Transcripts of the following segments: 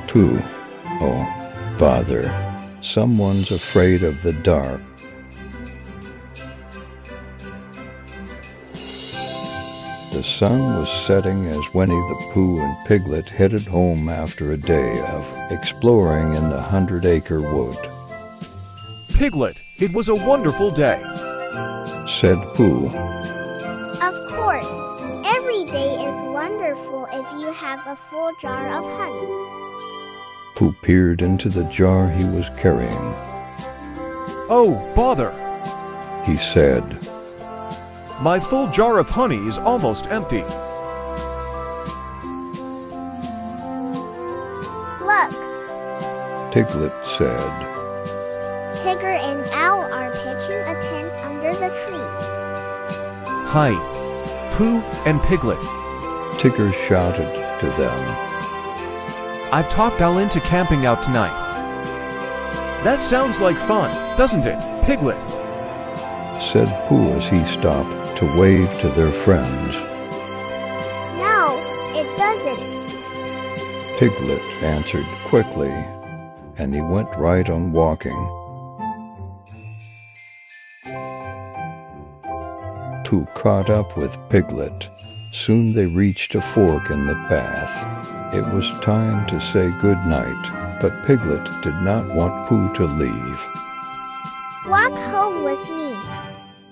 Pooh. Oh, bother. Someone's afraid of the dark. The sun was setting as Winnie the Pooh and Piglet headed home after a day of exploring in the 100-acre wood. Piglet, it was a wonderful day, said Pooh. Of course. Every day is wonderful if you have a full jar of honey. Pooh peered into the jar he was carrying. Oh, bother, he said. My full jar of honey is almost empty. Look, Piglet said. Tigger and Owl are pitching a tent under the trees. Hi, Pooh and Piglet. Tigger shouted to them. I've talked Owl into camping out tonight. That sounds like fun, doesn't it, Piglet? Said Pooh as he stopped to wave to their friends. No, it doesn't. Piglet answered quickly, and he went right on walking. Pooh caught up with Piglet. Soon they reached a fork in the path. It was time to say good night, but Piglet did not want Pooh to leave. Walk home with me.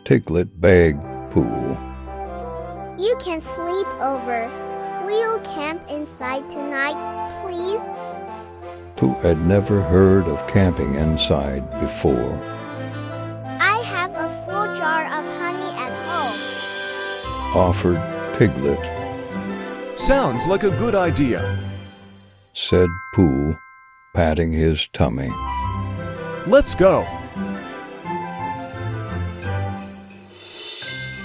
Piglet begged Pooh. You can sleep over. We'll camp inside tonight, please. Pooh had never heard of camping inside before. I have a full jar of honey at home, Offered Piglet, Sounds like a good idea. said Pooh, patting his tummy. Let's go.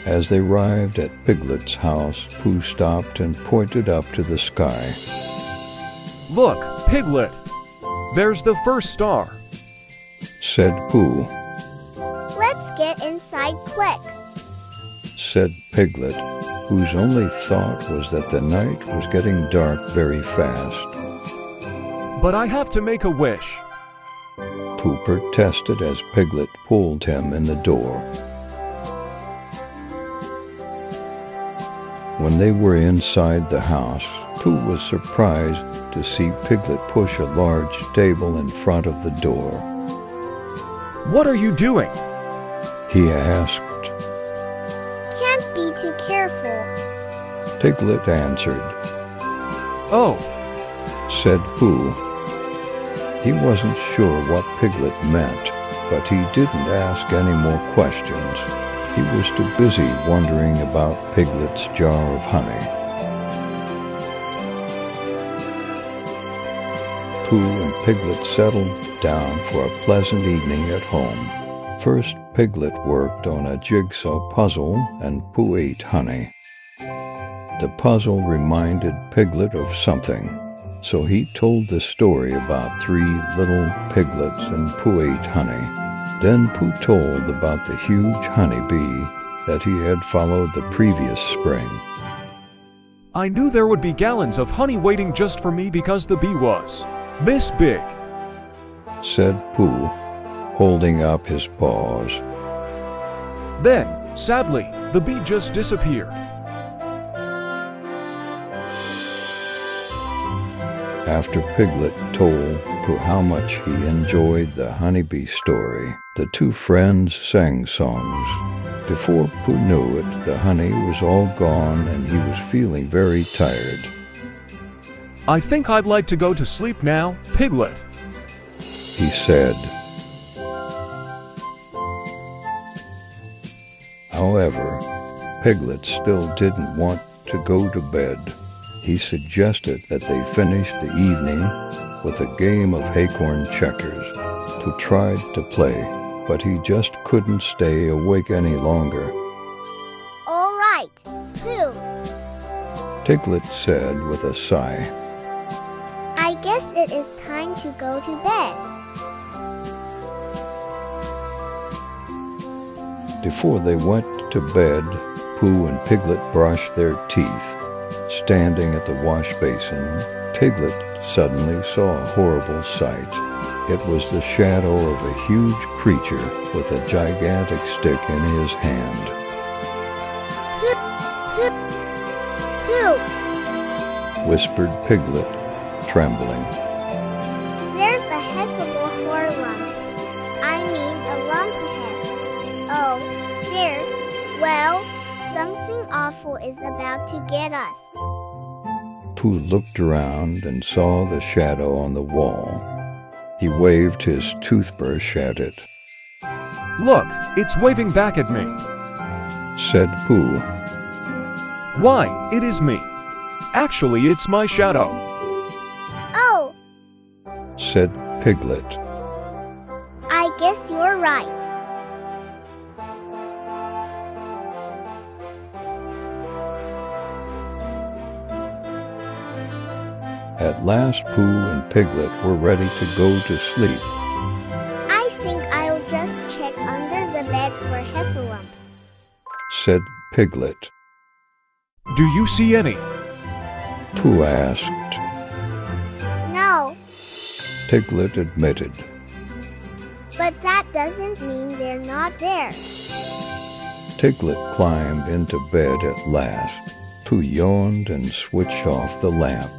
As they arrived at Piglet's house, Pooh stopped and pointed up to the sky. Look, Piglet. There's the first star. Said Pooh. Let's get inside quick. Said Piglet, whose only thought was that the night was getting dark very fast. But I have to make a wish. Pooh protested as Piglet pulled him in the door. When they were inside the house, Pooh was surprised to see Piglet push a large table in front of the door. What are you doing? He asked. Can't be too careful. Piglet answered. Oh, Said Pooh. He wasn't sure what Piglet meant, but he didn't ask any more questions. He was too busy wondering about Piglet's jar of honey. Pooh and Piglet settled down for a pleasant evening at home. First, Piglet worked on a jigsaw puzzle and Pooh ate honey. The puzzle reminded Piglet of something, so he told the story about 3 little piglets and Pooh ate honey. Then Pooh told about the huge honeybee that he had followed the previous spring. I knew there would be gallons of honey waiting just for me because the bee was this big. Said Pooh, holding up his paws. Then, sadly, the bee just disappeared. After Piglet told Pooh how much he enjoyed the honeybee story, the 2 friends sang songs. Before Pooh knew it, the honey was all gone and he was feeling very tired. I think I'd like to go to sleep now, Piglet. He said. However, Piglet still didn't want to go to bed. He suggested that they finish the evening with a game of acorn checkers. Pooh tried to play, but he just couldn't stay awake any longer. All right, Pooh. Piglet said with a sigh. I guess it is time to go to bed. Before they went to bed, Pooh and Piglet brushed their teeth. Standing at the wash basin, Piglet suddenly saw a horrible sight. It was the shadow of a huge creature with a gigantic stick in his hand. Pooh! Whispered Piglet, trembling. There's a hefable lump. I mean a lump of hef. Oh, dear. Well, something awful is about to get us. Pooh looked around and saw the shadow on the wall. He waved his toothbrush at it. Look, it's waving back at me. Said Pooh. Why, it is me. Actually, it's my shadow. Oh, Said Piglet. I guess you're right. At last Pooh and Piglet were ready to go to sleep. I think I'll just check under the bed for heffalumps. Said Piglet. Do you see any? Pooh asked. No, Piglet admitted. but that doesn't mean they're not there. Piglet climbed into bed at last. Pooh yawned and switched off the lamp.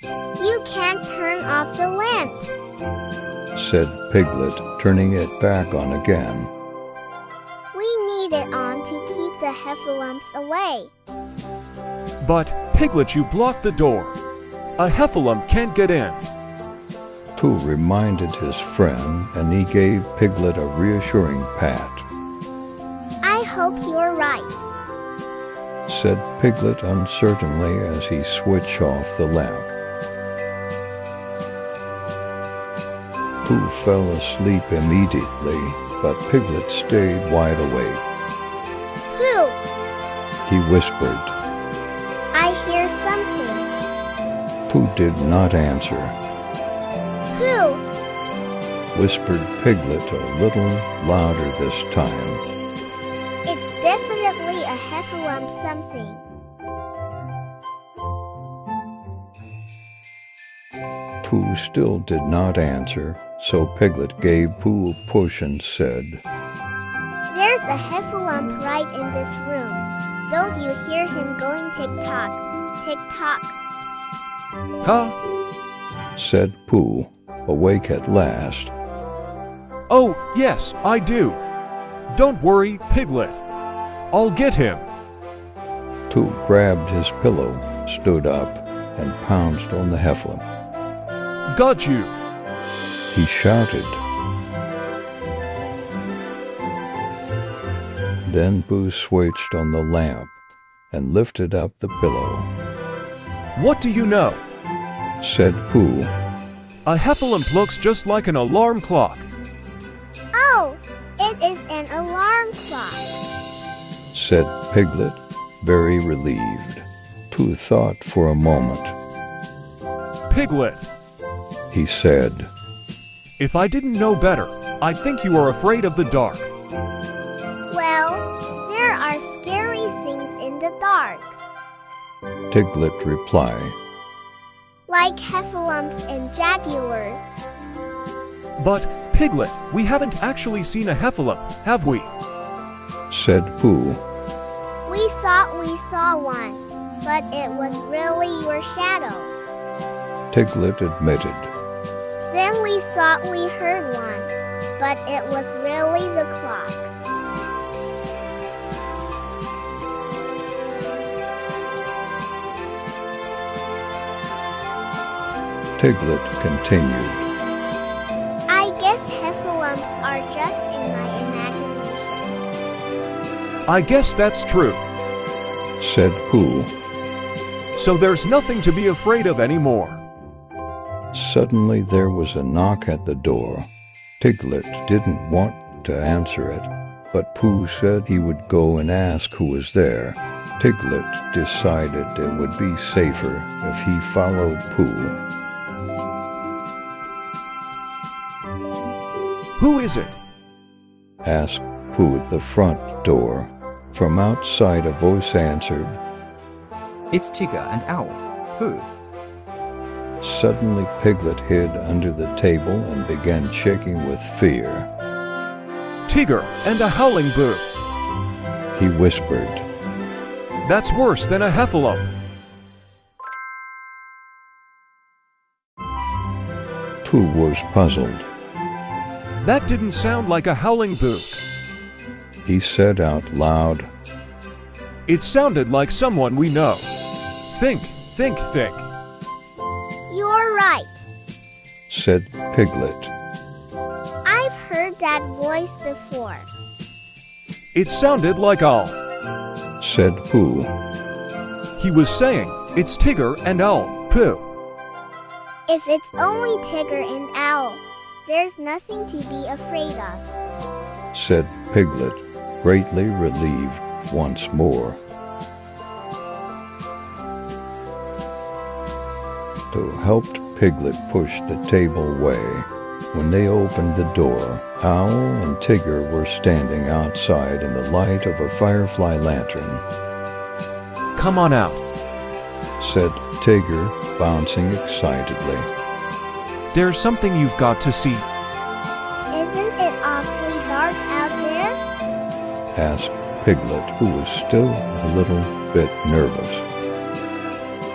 You can't turn off the lamp. Said Piglet, turning it back on again. We need it on to keep the heffalumps away. But, Piglet, you blocked the door. A heffalump can't get in. Pooh reminded his friend, and he gave Piglet a reassuring pat. I hope you're right. Said Piglet uncertainly as he switched off the lamp. Pooh fell asleep immediately, but Piglet stayed wide awake. Pooh, He whispered. I hear something. Pooh did not answer. Pooh, Whispered Piglet a little louder this time. it's definitely a heffalump something. Pooh still did not answer, so Piglet gave Pooh a push and said, There's a heffalump right in this room. Don't you hear him going tick-tock, tick-tock? Huh? Said Pooh, awake at last. Oh, yes, I do. Don't worry, Piglet. I'll get him. Pooh grabbed his pillow, stood up, and pounced on the heffalump. Got you. He shouted. Then Pooh switched on the lamp and lifted up the pillow. What do you know? Said Pooh. A heffalump looks just like an alarm clock. Oh, it is an alarm clock. Said Piglet, very relieved. Pooh thought for a moment. Piglet, He said, if I didn't know better, I'd think you are afraid of the dark. Well, there are scary things in the dark, Piglet replied. like heffalumps and jaguars. But, Piglet, we haven't actually seen a heffalump, have we? Said Pooh. We thought we saw one, but it was really your shadow. Piglet admitted. Then we thought we heard one, but it was really the clock. Piglet continued. I guess heffalumps are just in my imagination. I guess that's true. Said Pooh. So there's nothing to be afraid of anymore. Suddenly there was a knock at the door. Piglet didn't want to answer it, but Pooh said he would go and ask who was there. Piglet decided it would be safer if he followed Pooh. Who is it? Asked Pooh at the front door. From outside, a voice answered. It's Tigger and Owl. Pooh. Suddenly, Piglet hid under the table and began shaking with fear. Tigger and a howling boo. He whispered. That's worse than a heffalump. Pooh was puzzled. That didn't sound like a howling boo. He said out loud, It sounded like someone we know. Think, think, think. You're right. said Piglet. I've heard that voice before. It sounded like Owl. Said Pooh. He was saying, it's Tigger and Owl, Pooh. If it's only Tigger and Owl, there's nothing to be afraid of, said Piglet, greatly relieved once more. Pooh helped Piglet push the table away. When they opened the door, Owl and Tigger were standing outside in the light of a firefly lantern. Come on out, said Tigger, bouncing excitedly. There's something you've got to see. Isn't it awfully dark out there? asked Piglet, who was still a little bit nervous.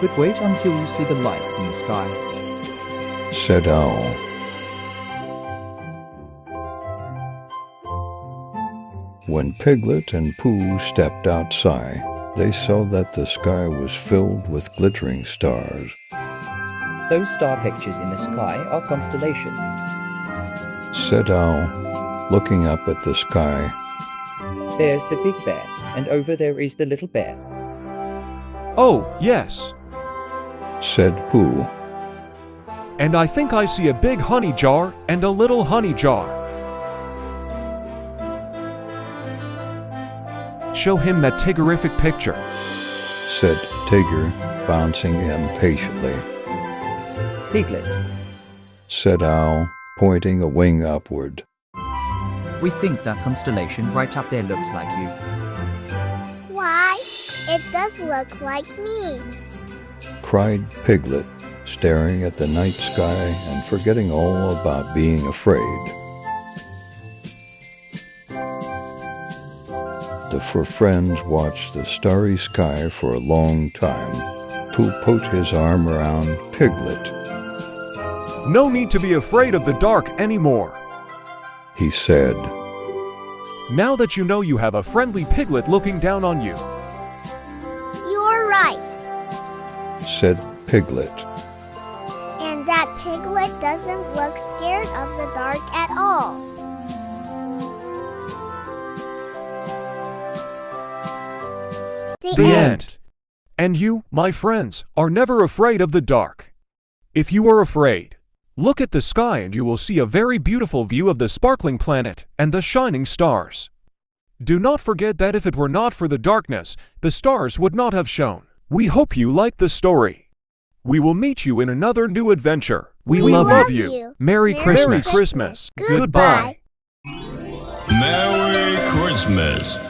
But wait until you see the lights in the sky. Said Owl. When Piglet and Pooh stepped outside, they saw that the sky was filled with glittering stars. Those star pictures in the sky are constellations. Said Owl, looking up at the sky. There's the big bear, and over there is the little bear. Oh, yes. Said Pooh. And I think I see a big honey jar and a little honey jar. Show him that Tiggerific picture, said Tigger, bouncing impatiently. Piglet. Said Owl, pointing a wing upward. We think that constellation right up there looks like you. Why, it does look like me. Cried Piglet, staring at the night sky and forgetting all about being afraid. The four friends watched the starry sky for a long time. Pooh put his arm around Piglet. No need to be afraid of the dark anymore, he said. Now that you know you have a friendly Piglet looking down on you. You're right. Said Piglet. And that Piglet doesn't look scared of the dark at all. The end. And you, my friends, are never afraid of the dark. If you are afraid, look at the sky and you will see a very beautiful view of the sparkling planet and the shining stars. Do not forget that if it were not for the darkness, the stars would not have shone. We hope you liked the story. We will meet you in another new adventure. We love you. Merry Christmas. Goodbye. Goodbye. Merry Christmas.